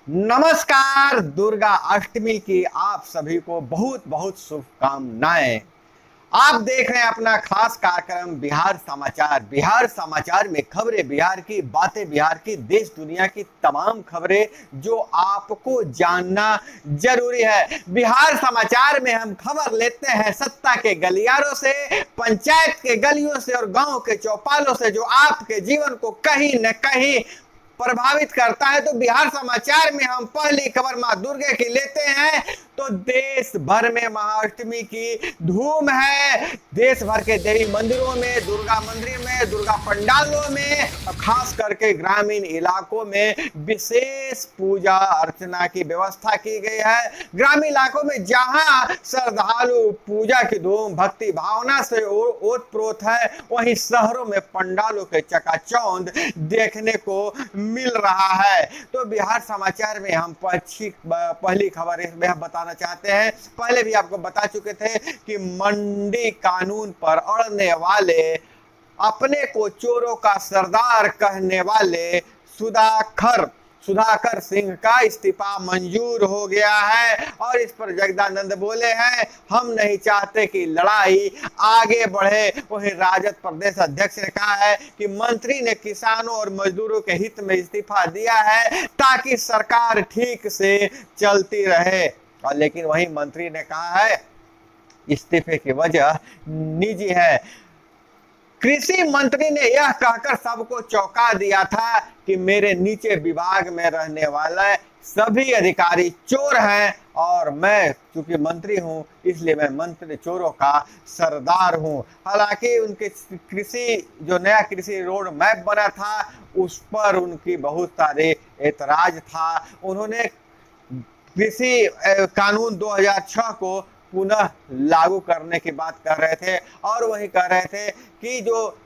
नमस्कार। दुर्गा अष्टमी की आप सभी को बहुत बहुत शुभकामनाएं। आप देख रहे हैं अपना खास कार्यक्रम बिहार समाचार। बिहार समाचार में खबरें बिहार की, बातें बिहार की, देश दुनिया की तमाम खबरें जो आपको जानना जरूरी है। बिहार समाचार में हम खबर लेते हैं सत्ता के गलियारों से, पंचायत के गलियों से और गांव के चौपालों से, जो आपके जीवन को कहीं न कहीं प्रभावित करता है। तो बिहार समाचार में हम पहली खबर मां दुर्गा की लेते हैं तो देश भर में महाअष्टमी की धूम है। देश भर के देवी मंदिरों में, दुर्गा मंदिर में, दुर्गा पंडालों में, खास करके ग्रामीण इलाकों में विशेष पूजा अर्चना की व्यवस्था की गई है। ग्रामीण इलाकों में जहां श्रद्धालु पूजा की धूम भक्ति भावना से ओतप्रोत है, वहीं शहरों में पंडालों के चकाचौंध देखने को मिल रहा है। तो बिहार समाचार में हम पहली खबर इसमें हम बताना चाहते हैं। पहले भी आपको बता चुके थे कि मंडी कानून पर अड़ने वाले, अपने को चोरों का सरदार कहने वाले सुधाकर सिंह का इस्तीफा मंजूर हो गया है। और इस पर जगदानंद बोले हैं, हम नहीं चाहते कि लड़ाई आगे बढ़े। वहीं राजद प्रदेश अध्यक्ष ने कहा है कि मंत्री ने किसानों और मजदूरों के हित में इस्तीफा दिया है ताकि सरकार ठीक से चलती रहे। और लेकिन वहीं मंत्री ने कहा है इस्तीफे की वजह निजी है। कृषि मंत्री ने यह कहकर सबको चौंका दिया था कि मेरे नीचे विभाग में रहने वाले सभी अधिकारी चोर हैं और मैं चूंकि मंत्री हूं इसलिए मैं मंत्री चोरों का सरदार हूं। हालांकि उनके जो नया कृषि रोड मैप बना था उस पर उनकी बहुत सारे एतराज था। उन्होंने कृषि कानून 2006 को पुनः लागू करने की बात कर रहे थे और वही कह रहे थे कि जो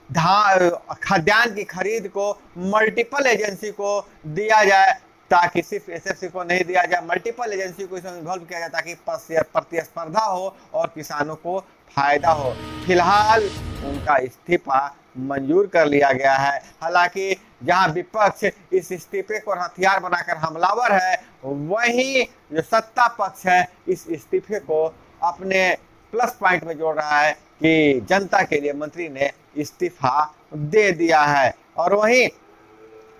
खाद्यान्न की खरीद को मल्टीपल एजेंसी को दिया जाए, ताकि सिर्फ एसएफसी को नहीं दिया जाए, मल्टीपल एजेंसी को इसमें इन्वॉल्व किया जाए ताकि प्रतिस्पर्धा हो और किसानों को फायदा हो। फिलहाल उनका इस्तीफा मंजूर कर लिया गया है। हालांकि जहां विपक्ष इस इस्तीफे को हथियार बनाकर हमलावर है, वहीं जो सत्ता पक्ष है इस इस्तीफे को अपने प्लस पॉइंट में जोड़ रहा है कि जनता के लिए मंत्री ने इस्तीफा दे दिया है। और वहीं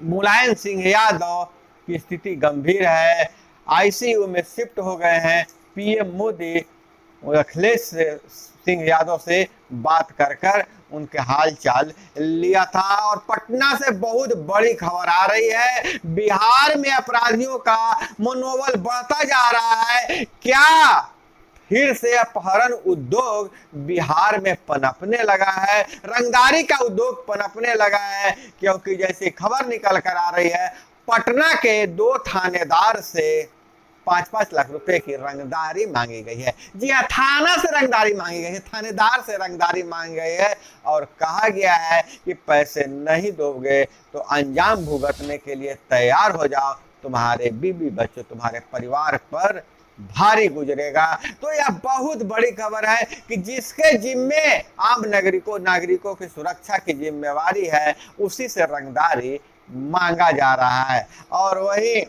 मुलायम सिंह यादव की स्थिति गंभीर है, आईसीयू में शिफ्ट हो गए हैं। पीएम मोदी अखिलेश सिंह यादव से बात कर उनके हाल चाल लिया था। और पटना से बहुत बड़ी खबर आ रही है, बिहार में अपराधियों का मनोबल बढ़ता जा रहा है। क्या फिर से अपहरण उद्योग बिहार में पनपने लगा है, रंगदारी का उद्योग पनपने लगा है? क्योंकि जैसी खबर निकल कर आ रही है, पटना के 2 थानेदार से 5-5 लाख रुपए की रंगदारी मांगी गई है। जी हाँ, थाना से रंगदारी मांगी गई है, थानेदार से रंगदारी मांगी गई है। और कहा गया है कि पैसे नहीं दोगे तो अंजाम भुगतने के लिए तैयार हो जाओ, तुम्हारे बीबी बच्चों, तुम्हारे परिवार पर भारी गुजरेगा। तो यह बहुत बड़ी खबर है कि जिसके जिम्मे आम नागरिकों की सुरक्षा की जिम्मेवारी है, उसी से रंगदारी मांगा जा रहा है। और वही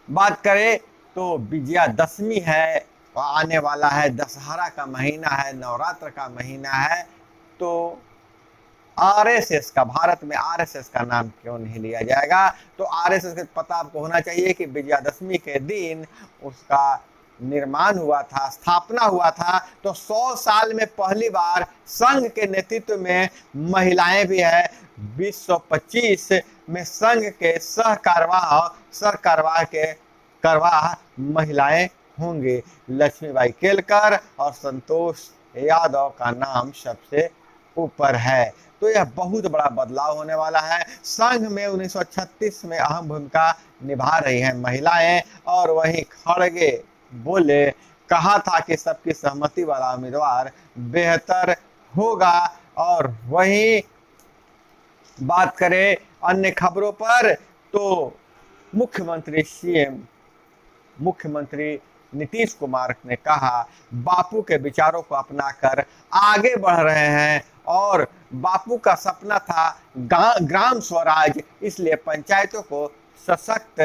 बात करें तो विजयादशमी है, आने वाला है, दशहरा का महीना है, नवरात्र का महीना है। तो आरएसएस का, भारत में आरएसएस का नाम क्यों नहीं लिया जाएगा? तो आरएसएस का पता आपको होना चाहिए कि विजयादशमी के दिन उसका निर्माण हुआ था, स्थापना हुआ था। तो 100 साल में पहली बार संघ के नेतृत्व में महिलाएं भी है। 2025 में संघ के सरकारवाह महिलाएं होंगे। लक्ष्मीबाई केलकर और संतोष यादव का नाम सबसे ऊपर है। तो यह बहुत बड़ा बदलाव होने वाला है। संघ में 1936 में अहम भूमिका निभा रही हैं महिलाएं। और वहीं खड़गे बोले, कहा था कि सबकी सहमति वाला उम्मीदवार बेहतर होगा। और वहीं बात करें अन्य खबरों पर तो मुख्यमंत्री नीतीश कुमार ने कहा, बापू के विचारों को अपनाकर आगे बढ़ रहे हैं और बापू का सपना था ग्राम स्वराज, इसलिए पंचायतों को सशक्त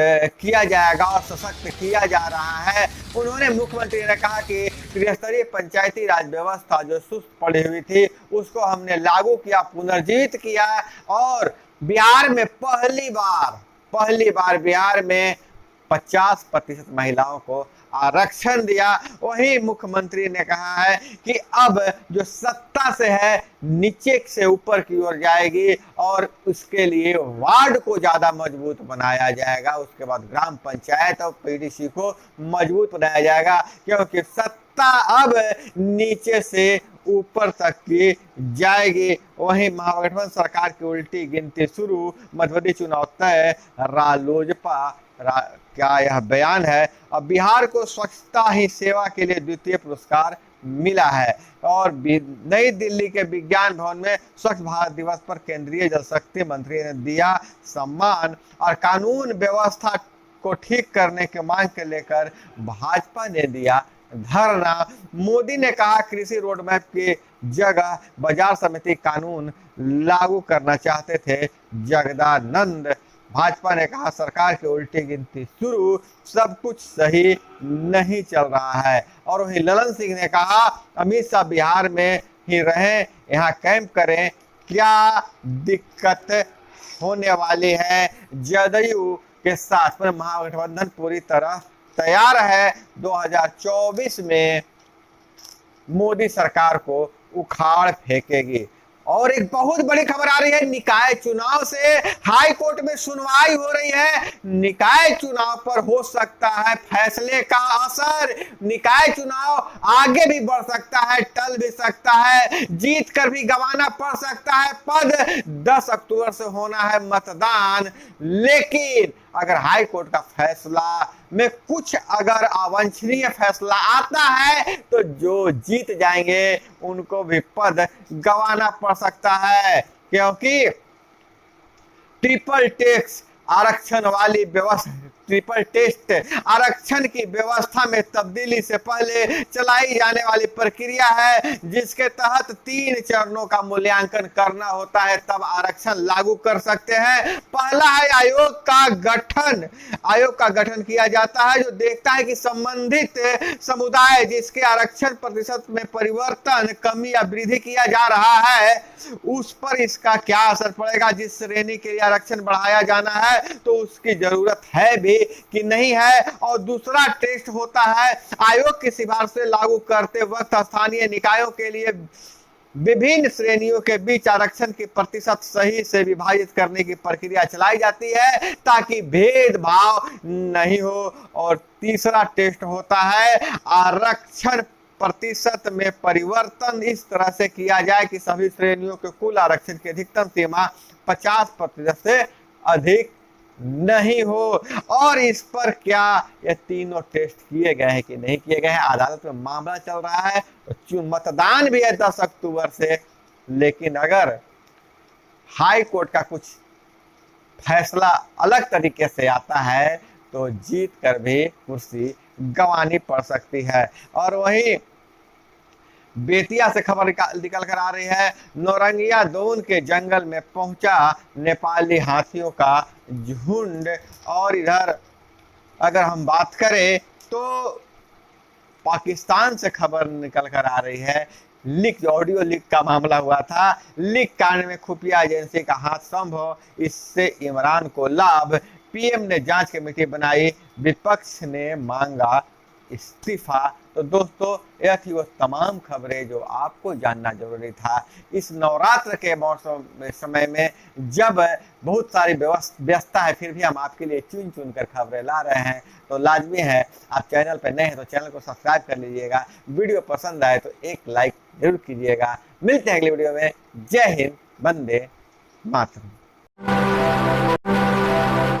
किया जाएगा और सशक्त किया जा रहा है। उन्होंने मुख्यमंत्री ने कहा कि त्रिस्तरीय पंचायती राज व्यवस्था जो सुस्त पड़ी हुई थी उसको हमने लागू किया, पुनर्जीवित किया और बिहार में पहली बार बिहार में 50% महिलाओं को आरक्षण दिया। वहीं मुख्यमंत्री ने कहा है कि अब जो सत्ता से है नीचे से ऊपर की ओर जाएगी और उसके लिए वार्ड को ज्यादा मजबूत बनाया जाएगा, उसके बाद ग्राम पंचायत और पीडीसी को मजबूत बनाया जाएगा, क्योंकि सत्ता अब नीचे से ऊपर तक की जाएगी। वहीं महागठबंधन सरकार की उल्टी गिनती शुरू, मध्य चुनाव तय, रालोजपा क्या यह बयान है। अब बिहार को स्वच्छता ही सेवा के लिए द्वितीय पुरस्कार मिला है और नई दिल्ली के विज्ञान भवन में स्वच्छ भारत दिवस पर केंद्रीय जल शक्ति मंत्री ने दिया सम्मान। और कानून व्यवस्था को ठीक करने की मांग के लेकर भाजपा ने दिया धरना। मोदी ने कहा कृषि रोडमैप की जगह बाजार समिति कानून लागू करना चाहते थे जगदानंद। भाजपा ने कहा सरकार की उल्टी गिनती शुरू, सब कुछ सही नहीं चल रहा है। और वहीं ललन सिंह ने कहा अमित शाह बिहार में ही रहें, यहाँ कैंप करें, क्या दिक्कत होने वाली है। जदयू के साथ में महागठबंधन पूरी तरह तैयार है, 2024 में मोदी सरकार को उखाड़ फेंकेगी। और एक बहुत बड़ी खबर आ रही है, निकाय चुनाव से हाई कोर्ट में सुनवाई हो रही है। निकाय चुनाव पर हो सकता है फैसले का असर। निकाय चुनाव आगे भी बढ़ सकता है, टल भी सकता है, जीत कर भी गंवाना पड़ सकता है पद। 10 अक्टूबर से होना है मतदान, लेकिन अगर हाई कोर्ट का फैसला में कुछ अगर अवांछनीय फैसला आता है तो जो जीत जाएंगे उनको भी पद गंवाना पड़ सकता है, क्योंकि ट्रिपल टैक्स आरक्षण वाली व्यवस्था, ट्रिपल टेस्ट आरक्षण की व्यवस्था में तब्दीली से पहले चलाई जाने वाली प्रक्रिया है, जिसके तहत 3 चरणों का मूल्यांकन करना होता है, तब आरक्षण लागू कर सकते हैं। पहला है आयोग का गठन किया जाता है, जो देखता है कि संबंधित समुदाय जिसके आरक्षण प्रतिशत में परिवर्तन, कमी या वृद्धि किया जा रहा है, उस पर इसका क्या असर पड़ेगा। जिस श्रेणी के लिए आरक्षण बढ़ाया जाना है तो उसकी जरूरत है भी कि नहीं है। और दूसरा टेस्ट होता है आयोग की सिफारिश से लागू करते वक्त स्थानीय निकायों के लिए विभिन्न श्रेणियों के बीच आरक्षण की प्रतिशत सही से विभाजित करने की प्रक्रिया चलाई जाती है ताकि भेदभाव नहीं हो। और तीसरा टेस्ट होता है आरक्षण प्रतिशत में परिवर्तन इस तरह से किया जाए कि सभी श्रेणियों के कुल आरक्षण की अधिकतम सीमा 50% से अधिक नहीं हो। और इस पर क्या ये तीनों टेस्ट किए गए हैं कि नहीं किए गए हैं, अदालत में मामला चल रहा है। मतदान भी है 10 अक्टूबर से, लेकिन अगर हाई कोर्ट का कुछ फैसला अलग तरीके से आता है तो जीत कर भी कुर्सी गंवानी पड़ सकती है। और वहीं बेतिया से खबर निकल कर आ रही है, नौरंगिया दोन के जंगल में पहुंचा नेपाली हाथियों का झुंड। और इधर अगर हम बात करें तो पाकिस्तान से खबर निकल कर आ रही है, लीक ऑडियो लीक का मामला हुआ था। लीक कांड में खुफिया एजेंसी का हाथ संभव, इससे इमरान को लाभ। पीएम ने जांच कमेटी बनाई, विपक्ष ने मांगा इस्तीफा। तो दोस्तों यह थी वो तमाम खबरें जो आपको जानना जरूरी था इस नवरात्र के मौसम समय में, जब बहुत सारी व्यस्तता है, फिर भी हम आपके लिए चुन चुन कर खबरें ला रहे हैं। तो लाजमी है आप चैनल पर नए हैं तो चैनल को सब्सक्राइब कर लीजिएगा, वीडियो पसंद आए तो एक लाइक जरूर कीजिएगा। मिलते हैं अगली वीडियो में। जय हिंद, वंदे मातरम।